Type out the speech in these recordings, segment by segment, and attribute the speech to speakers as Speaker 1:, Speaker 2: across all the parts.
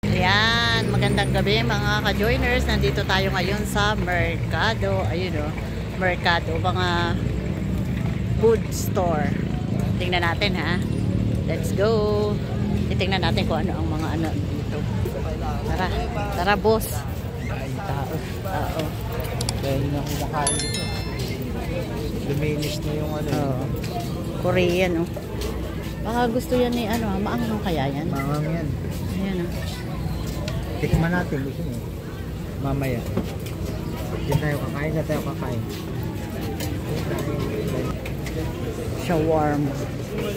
Speaker 1: Ayan, magandang gabi mga ka-joiners. Nandito tayo ngayon sa Mercado. Ayun o, Mercado, mga food store. Tingnan natin ha. Let's go. Titingnan natin kung ano ang mga ano dito. Tara, tara boss.
Speaker 2: Ay, tao.
Speaker 1: Oo.
Speaker 2: Dahil na kumakain dito. Luminis na yung ano.
Speaker 1: Oo. Korean oh. Baka gusto yan ni ano, maanghang kaya yan?
Speaker 2: Mangang yan.
Speaker 1: Ayan oh.
Speaker 2: Tikman natin gusto mo. Mamaya. Diyan tayo kakain, saan tayo kakain?
Speaker 1: Shawarma.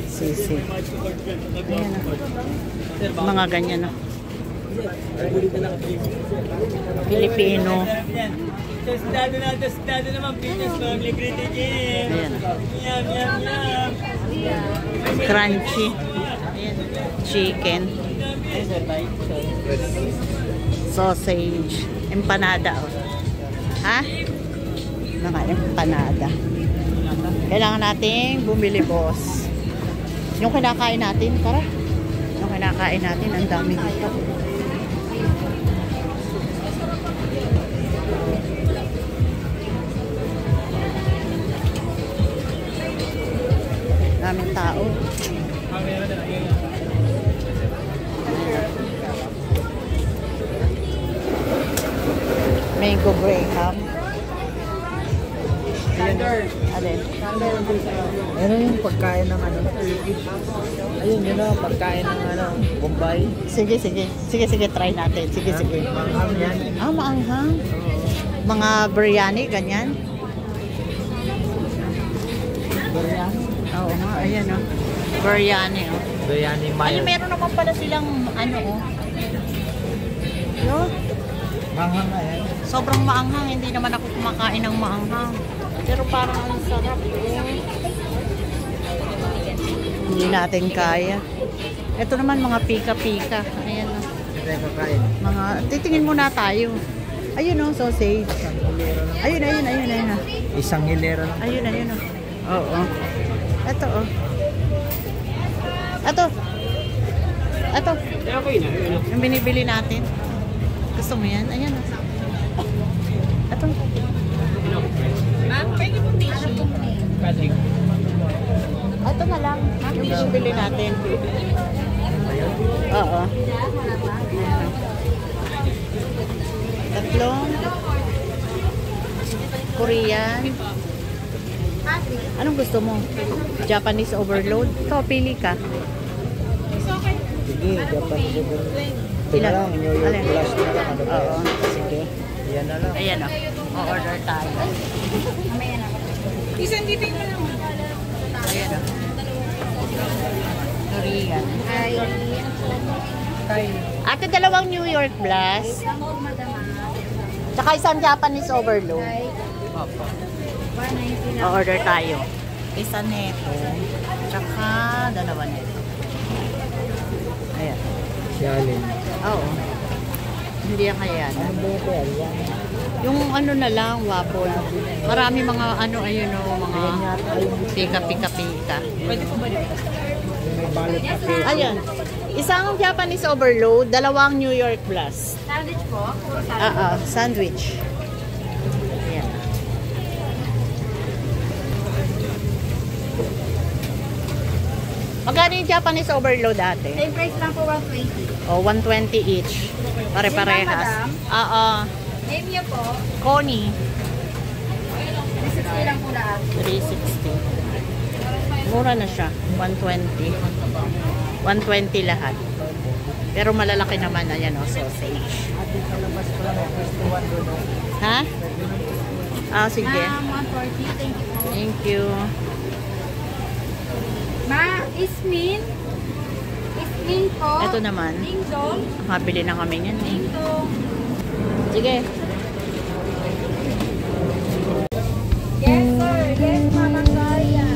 Speaker 1: Sisi. Ayan oh. Mga ganyan oh. Filipino.
Speaker 3: Tostado naman, Pinas family greeting.
Speaker 1: Ayan oh.
Speaker 3: Yum, yum, yum.
Speaker 1: Crunchy. Ayan. Chicken. Sausage. Empanada oh. Ha? Mga empanada. Kailangan nating bumili boss. Yung kinakain natin, tara. Yung kinakain natin, ang dami dito. Daming tao. Mango Graham. Alin?
Speaker 2: Ano yung pagkain ng ano? Ayun, yun o, pagkain ng ano, Bombay.
Speaker 1: Sige, sige. Sige, sige, try natin. Sige, sige.
Speaker 2: Mangang yan.
Speaker 1: Ah, maanghang. Mga biryani, ganyan.
Speaker 2: Biryani.
Speaker 1: Oo nga, ayan o. Biryani o.
Speaker 2: Biryani
Speaker 1: Ano,
Speaker 2: mayo.
Speaker 1: meron naman pala silang ano o. Yo,
Speaker 2: Mangang nga yan.
Speaker 1: sobrang maanghang. Hindi naman ako kumakain ng maanghang. Pero parang ang sarap o. Hindi natin kaya. Ito naman mga pika-pika. Ayan o.
Speaker 2: Saan tayo kakain?
Speaker 1: Mga, titingin muna tayo. Ayun o, sausage. Ayun, ayun, ayun, ayun o.
Speaker 2: Isang hilera lang.
Speaker 1: Ayun, ayun o. Oo. Ito o. Ito. Ito. Yung binibili natin. Gusto mo yan? Ayan o. Ito.
Speaker 3: Ma'am, pwede po tissue.
Speaker 1: Ito na lang. Yung binibili natin. Oo. Ayan o. Tatlong Korean. Anong gusto mo? Japanese overload? Ito, pili ka.
Speaker 2: Sige, Japanese over. Ito na
Speaker 1: Ilan?
Speaker 2: lang, New York
Speaker 1: Alin?
Speaker 2: plus na lang. Ano ba
Speaker 1: Oo,
Speaker 2: yan?
Speaker 1: sige.
Speaker 2: Yan na lang.
Speaker 1: Ayan o. O-order tayo.
Speaker 3: Isang diping mo lang.
Speaker 1: Ayan o. Korean. Ate, dalawang New York Blast. Tsaka isang Japanese overload. O-order tayo. Isa neto. Tsaka dalawa neto. Ayan.
Speaker 2: Si Alin.
Speaker 1: Oo. Hindi yan kaya.
Speaker 2: Ano ba ito? Yan.
Speaker 1: Yung ano na lang, waffle. Marami mga ano, ayun o, mga pika-pika-pika.
Speaker 3: Pwede po ba dito?
Speaker 2: May balot na pera.
Speaker 1: Ayan. Isang Japanese overload, dalawang New York Blast.
Speaker 3: Sandwich po? Puro sandwich.
Speaker 1: Sandwich. Ayan. Magkano yung Japanese overload ate?
Speaker 3: Same price lang po, 120.
Speaker 1: O, 120 each. Pare-parehas. Oo.
Speaker 3: Name niyo po,
Speaker 1: Connie.
Speaker 3: 360 lang po lahat.
Speaker 1: 360. Mura na siya. 120. 120 lahat. Pero malalaki naman. Ayan o, sausage. Ha? Ah, sige.
Speaker 3: Ma'am, 140. Thank you po.
Speaker 1: Thank you.
Speaker 3: Ma, Ismin. Ismin po.
Speaker 1: Ito naman.
Speaker 3: Ding dong.
Speaker 1: Mabili na kami niyan.
Speaker 3: Ding dong.
Speaker 1: Sige.
Speaker 3: Yes, sir. Yes, Mama Gloria.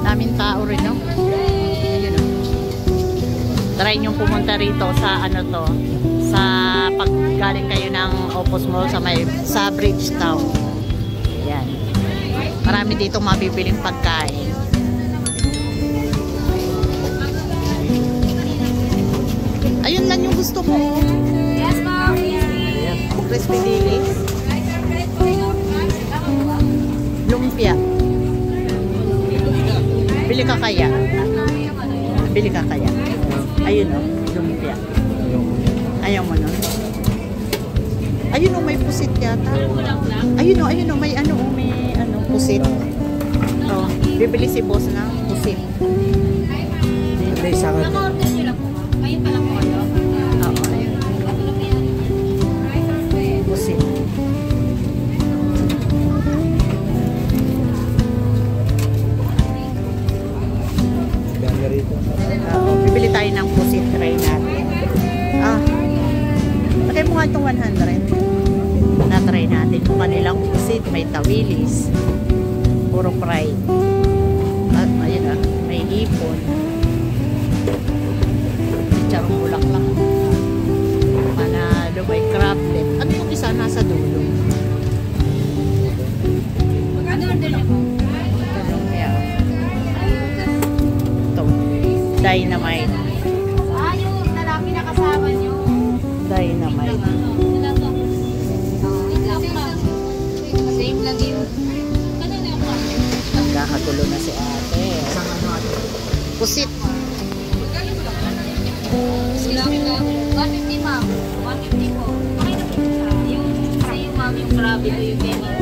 Speaker 1: Daming tao rin, no? Ayun, no? Try nyo pumunta rito sa ano to. Sa pag galing kayo ng Opus Mall sa Bridgetown. Yan. Marami dito mabibiling pagkain. Ayun lang yung gusto ko.
Speaker 3: Yes, ma'am.
Speaker 1: Crispy dilis. Lumpia. Bili ka kaya? Bili ka kaya? Ayun o, lumpia. Ayaw mo nun? Ayun o, may pusit yata. Ayun o, may pusit. Oh, bibili si boss ng pusit.
Speaker 2: Hindi, sa akin.
Speaker 3: Naka-order nyo lang po, ma'am. Ngayon pa lang po kayo.
Speaker 1: Oo, ayun. Pusit.
Speaker 2: Dami rito.
Speaker 1: Oo, bibili tayo ng pusit tray natin. Lagay mo nga itong 100. Na-try natin yung kanilang pusit. May tawilis. Puro fried. At ayun may hipon. Charong bulaklak. Manalo, may crablet. Ano yung isa nasa dulo?
Speaker 3: Mag-order nyo po.
Speaker 1: Ito. Dynamite.
Speaker 3: Yung lalaki na kasama nyo.
Speaker 1: Dynamite.
Speaker 3: Same lang yun. Ano na yung klase?
Speaker 1: Nagkakagulo na si ate.
Speaker 2: Isang ano ate.
Speaker 1: Pusit.
Speaker 3: Silaki lang. 150 ma'am. 150 po. Okay na po siya. Yung sa'yo ma'am, yung grabe ko yung menu.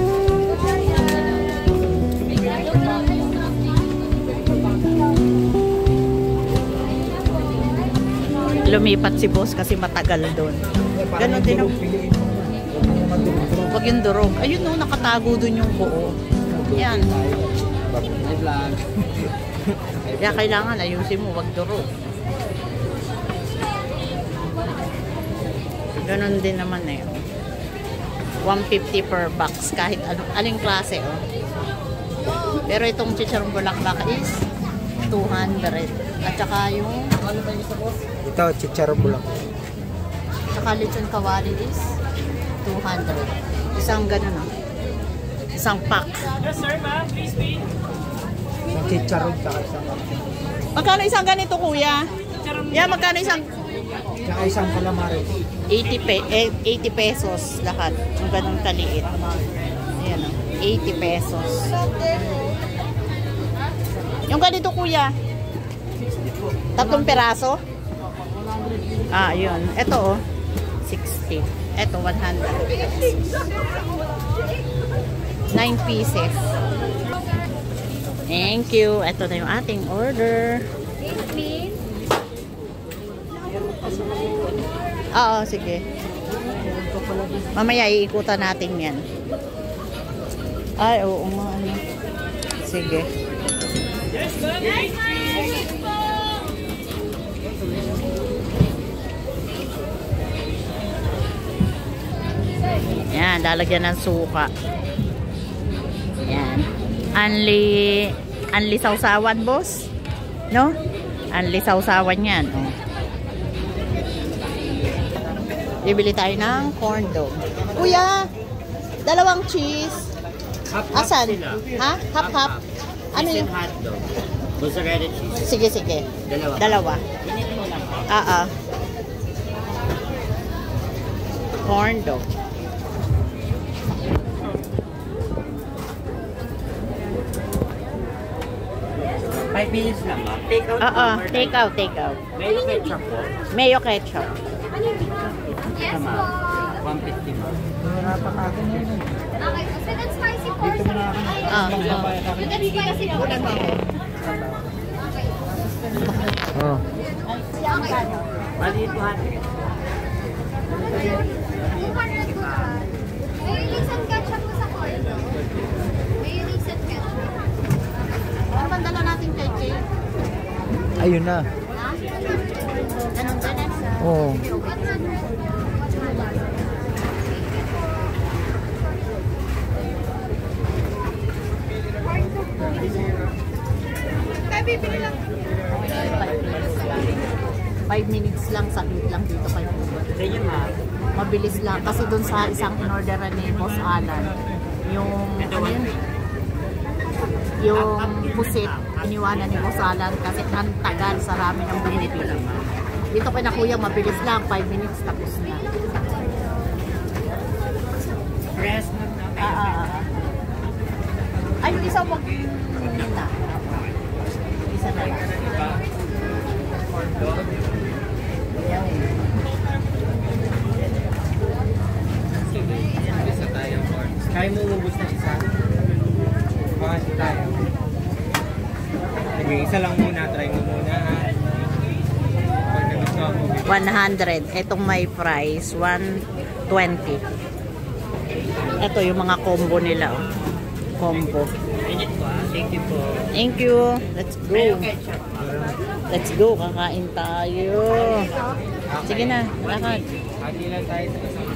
Speaker 1: Lumipat si boss kasi matagal doon. Ganon din ang...
Speaker 2: Piliin mo na. Huwag mo madurog-durog.
Speaker 1: Huwag yung durog. Ayun no, nakatago doon yung buo. Yan.
Speaker 2: Bakit lang.
Speaker 1: Kaya kailangan ayusin mo, wag durog. Ganon din naman eh. 150 per box kahit aling klase oh. Pero itong chicharong bulaklak is 200. At saka yung
Speaker 2: Ito, chicharon bulak.
Speaker 1: saka lechon kawali is 200. Isang ganun oh. Isang pack.
Speaker 2: Yung chicharon tsaka isang
Speaker 1: Magkano isang ganito kuya? Yeah, magkano isang
Speaker 2: tsaka isang calamari.
Speaker 1: 80 pesos lahat. Yung ganun kaliit. Ayan o. 80 pesos. Yung ganito kuya? 3 peraso? Yun. Ito oh. 60. Ito 100. 9 pieces. Thank you. Ito na yung ating order. Oo, sige. Mamaya iikutan natin yan. Ay, oo nga. Ano. Sige. Yan, lalagyan ng suka. Yan. Anli sausawan, boss? No? Anli sausawan yan. Oh. Bibili tayo ng corn dog. Kuya, 2 cheese. Asan? Ha? Half-half? Ano yun?
Speaker 4: Hotdog. Mozzarella cheese.
Speaker 1: Sige, sige. Dalawa. Corn dog.
Speaker 4: Five minutes lang ba? Take out.
Speaker 1: Take out, take out.
Speaker 4: Mayo ketchup po.
Speaker 1: Mayo ketchup.
Speaker 3: Yes
Speaker 4: Tama.
Speaker 3: po.
Speaker 4: 150 ma.
Speaker 2: Nahirapan natin na yun.
Speaker 3: Okay po. Second spicy po.
Speaker 2: Dito mo na ako.
Speaker 3: Second spicy po.
Speaker 2: Oh.
Speaker 4: Maliit po hati.
Speaker 3: Mayonnaise and ketchup po sa corn. Mayonnaise and ketchup.
Speaker 1: Ano bang dala natin kay Kay?
Speaker 2: Ayun na.
Speaker 1: Ha? Anong ganun?
Speaker 2: Oo.
Speaker 1: 5 minutes lang, saglit lang dito kayo.
Speaker 4: Sa inyo ma.
Speaker 1: Mabilis lang. Kasi dun sa isang in-orderan ni Boss Alan, yung, ano yun? Yung pusit, iniwanan ni Boss Alan kasi ang tagal sa rami ng bumibili. Dito kay na kuya, mabilis lang. 5 minutes, tapos na.
Speaker 4: Rest na.
Speaker 1: Ay, yung isa wag na. Isa na lang. Ayan.
Speaker 2: Isa tayo. Kaya mo ubus na isa. Baka tayo. Sige, isa lang muna. Try mo muna. Pag nagustuhan mo.
Speaker 1: 100. Itong may price, 120. Ito yung mga combo nila. Oh. Combo.
Speaker 4: Init po ah. Thank you po.
Speaker 1: Thank you. Let's go.
Speaker 4: Mayo ketchup.
Speaker 1: Let's go. Kakain tayo. Sige na. Lakad.
Speaker 2: Hati lang tayo sa isang.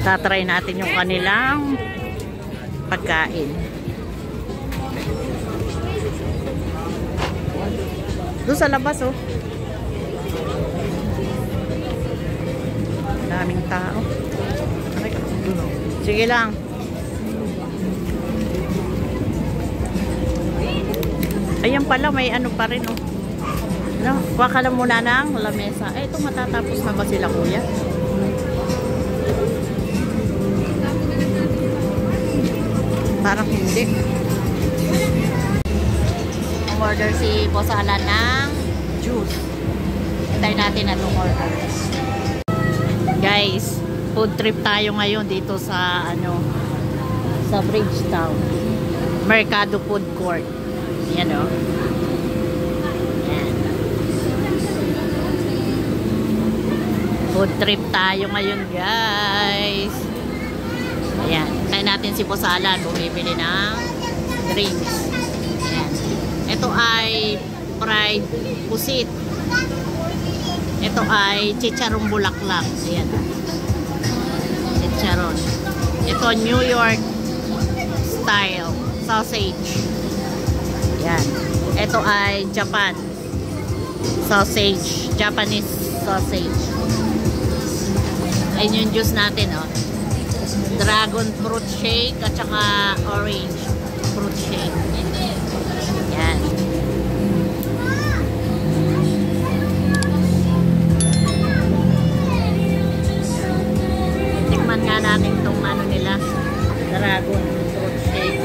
Speaker 1: Tatry natin yung kanilang pagkain. Doon sa labas, oh. Daming tao. Sige lang. Ayan pala, may ano pa rin, oh. No, kuha ka lang muna ng lamesa. Eh, ito matatapos na ba sila, kuya? Parang hindi. Order si Boss Alan ng juice. Hintayin natin na itong order. Guys, food trip tayo ngayon dito sa sa Bridgetown Mercado Food Court. Yan o. Yan. Food trip tayo ngayon, guys. Ayan. Hintayin natin si Boss Alan bumibili ng drinks. Ayan. Ito ay fried pusit. Ito ay chicharong bulaklak. Ayan. Chicharon. Ito New York style sausage. Ayan. Ito ay Japan sausage. Japanese sausage. Ayan yung juice natin, oh. Dragon fruit shake at saka orange fruit shake. Yan. Tikman nga natin itong nila. Dragon fruit shake.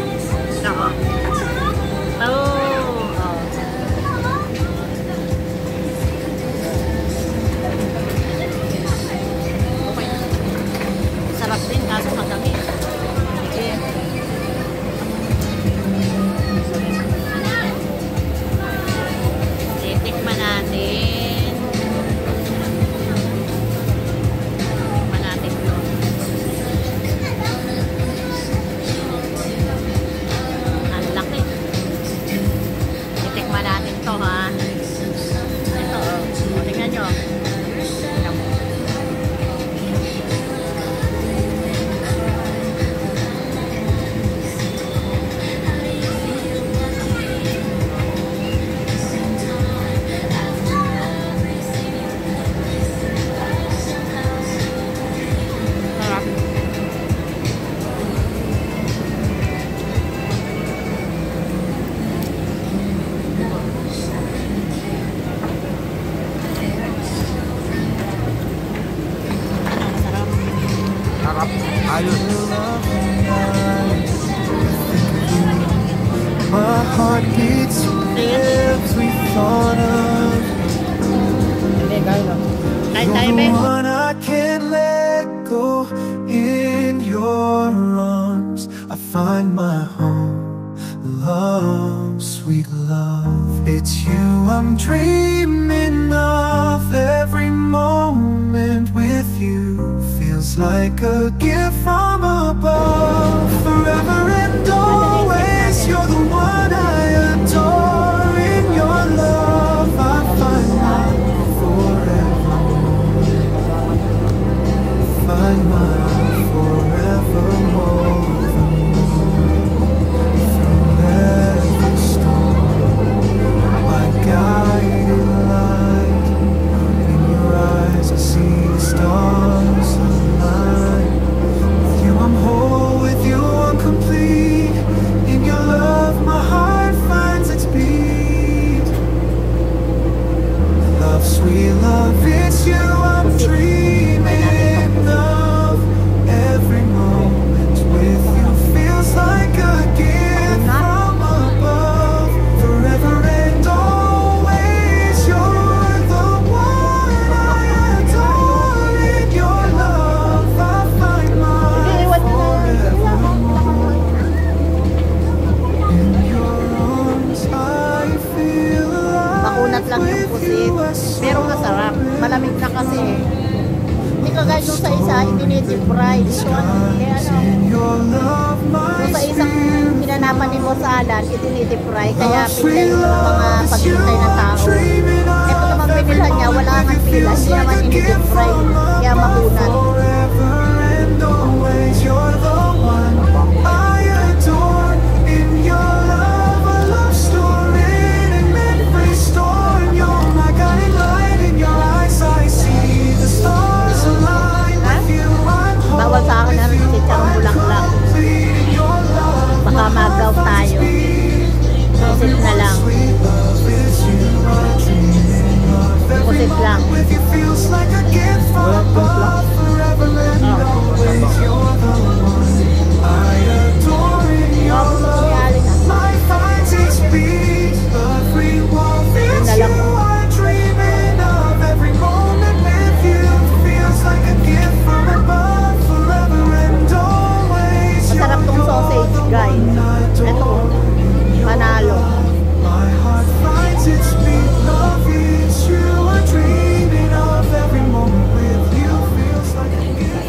Speaker 1: Ako. Oh. Okay. Sarap din kaso madami. Sige. Tikman natin. Tikman natin ito. Ang laki. Tikman natin ito, ha. Ito, oh. Tingnan nyo. Tingnan mo. Sarap. Sarap.
Speaker 2: Harap. Ayos.
Speaker 5: My heart beats every thought of
Speaker 2: Hindi, kaya lang.
Speaker 1: Kain tayo,
Speaker 5: the
Speaker 1: be.
Speaker 5: one I can't let go. In your arms I find my home. Love, sweet love, it's you I'm dreaming of. Every moment with you feels like a gift from above. Forever and always, you're the one I adore. In your love I find my forever. Find my forevermore. Through every storm, my guiding light.
Speaker 1: Dito guys, yung sa isa, itinitip fry. Dito ano, kaya ano,
Speaker 5: In your love, my
Speaker 1: yung sa isang hinanapan ni Boss Alan, itinitip fry. Kaya pila
Speaker 5: sweet
Speaker 1: yung mga
Speaker 5: love is you
Speaker 1: paghintay ng
Speaker 5: I'm
Speaker 1: tao.
Speaker 5: dreaming of.
Speaker 1: Ito naman binilhan niya, wala
Speaker 5: Every
Speaker 1: kang
Speaker 5: moment
Speaker 1: pila.
Speaker 5: feels
Speaker 1: Hindi
Speaker 5: like
Speaker 1: naman
Speaker 5: a
Speaker 1: initip
Speaker 5: gift
Speaker 1: fry.
Speaker 5: from
Speaker 1: Kaya
Speaker 5: above.
Speaker 1: makunat.
Speaker 5: Forever and always, you're the one I adore. In your love, a love story in every storm. You're my guiding light. In your eyes, I see the stars align. With you, I'm
Speaker 1: Bawal sa akin ang chichang bulaklak.
Speaker 5: complete. In your love,
Speaker 1: Baka mag-out tayo. Pusit na lang.
Speaker 5: sweet love is you. I'm dreaming of every
Speaker 1: Pusit lang.
Speaker 5: with you feels like a gift from above. Forever and always, you're the one I adore. In your love, life finds its beat. Everyone feels you. I'm dreaming of every moment with you. Feels like a gift from above. Forever and always, you're
Speaker 1: Masarap tong sausage guys. Ito, panalo.
Speaker 5: my heart finds its beat. Love is you. I'm dreaming of every moment with you. Feels like a gift.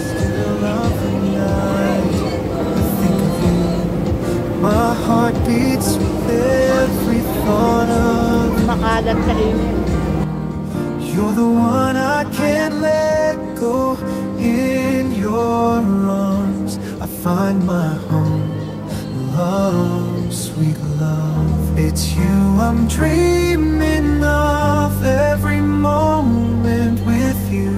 Speaker 5: Still of the night. I think of you. My heart beats with every thought of you.
Speaker 1: Makalat sa inyo.
Speaker 5: You're the one I can't let go. In your arms, I find my home. Love, sweet love, it's you I'm dreaming of. Every moment with you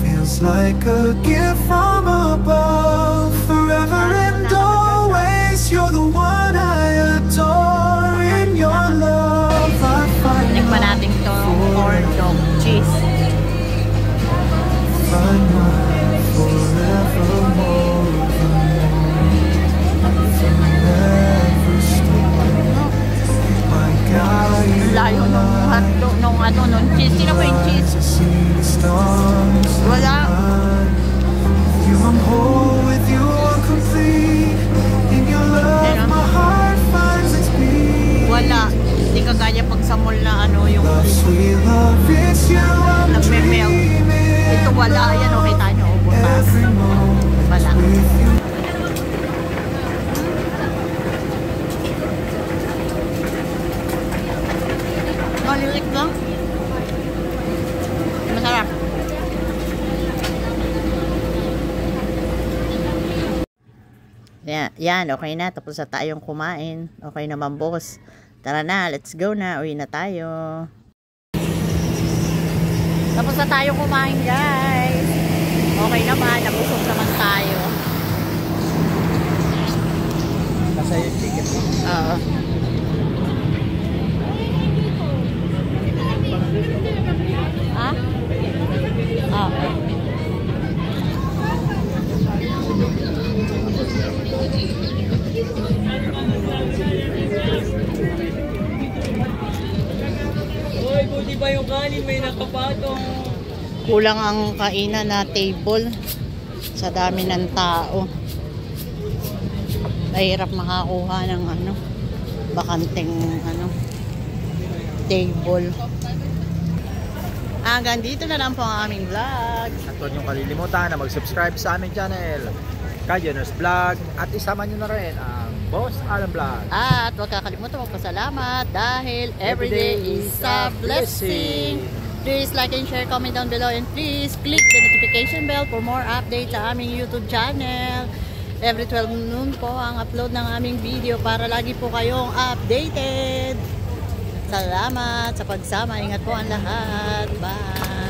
Speaker 5: feels like a gift from above. Forever and always, you're the one I adore. In your love, I find
Speaker 1: Tikman natin itong corn dog cheese.
Speaker 5: find my forevermore. Never stop. My guide.
Speaker 1: Layo nung hotdog, nung cheese. Sino ba yung cheese?
Speaker 5: To see the stars
Speaker 1: Wala.
Speaker 5: align. With you I'm whole, with you I'm complete. In your love,
Speaker 1: Ano?
Speaker 5: my heart finds its beat.
Speaker 1: Wala. Hindi kagaya pag sa mall na ano yung
Speaker 5: Love, sweet love, it's you I'm
Speaker 1: nagme-melt.
Speaker 5: dreaming.
Speaker 1: Ito wala. Yan o, kita nyo. Butas.
Speaker 5: Every moment
Speaker 1: Wala.
Speaker 5: with you.
Speaker 1: Malilik lang. Masarap. Yan, okay na. Tapos na tayong kumain. Okay naman, boss. Tara na, let's go na. Uwi na tayo. Tapos na tayong kumain, guys. Okay naman, nabusog naman tayo.
Speaker 2: Kasi yung ticket mo.
Speaker 1: Oo. Ha? Oo.
Speaker 4: Uy, buti ba yung kanin may nakapatong?
Speaker 1: Kulang ang kainan na table sa dami ng tao. Mahirap makakuha ng ano, bakanteng ano, table. Hanggang dito na lang po ang aming vlog.
Speaker 2: At huwag niyong kalilimutan na mag-subscribe sa aming channel, Kajoiners Vlog, at isama niyo na rin ang Boss Alan Vlog.
Speaker 1: At huwag kakalimutan magpasalamat dahil everyday is a blessing. Please like and share, comment down below, and please click the notification bell for more updates sa aming YouTube channel. Every 12 noon po ang upload ng aming video para lagi po kayong updated. Salamat sa pagsama. Ingat po ang lahat. Bye!